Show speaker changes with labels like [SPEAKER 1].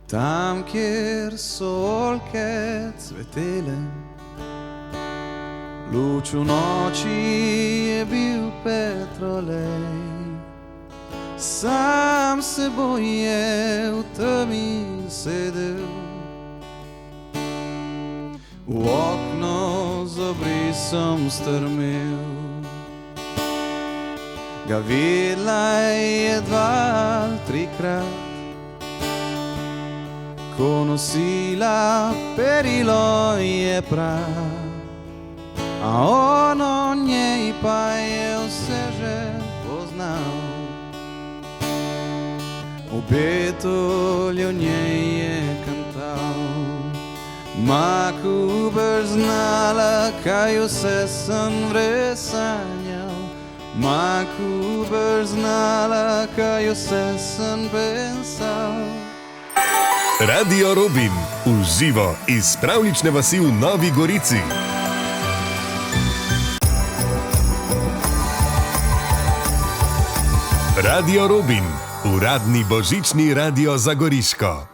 [SPEAKER 1] Tam, kjer so oljke cvetele, luč v noči je bil petrolej. Sam seboj je v temi sedel, v okno z obrisom strmel. Ga videla je 2-3krat, ko nosila perilo je prav, a on o njej pa je vse že poznal. Obetolj o njej je kantal, Maku boš znala, kaj vse sem vresanjal. Maku boš znala, kaj vse sem pensal.
[SPEAKER 2] Radio Robin, v živo iz pravlične vasi v Novi Gorici. Radio Robin, uradni božični radio za Goriško.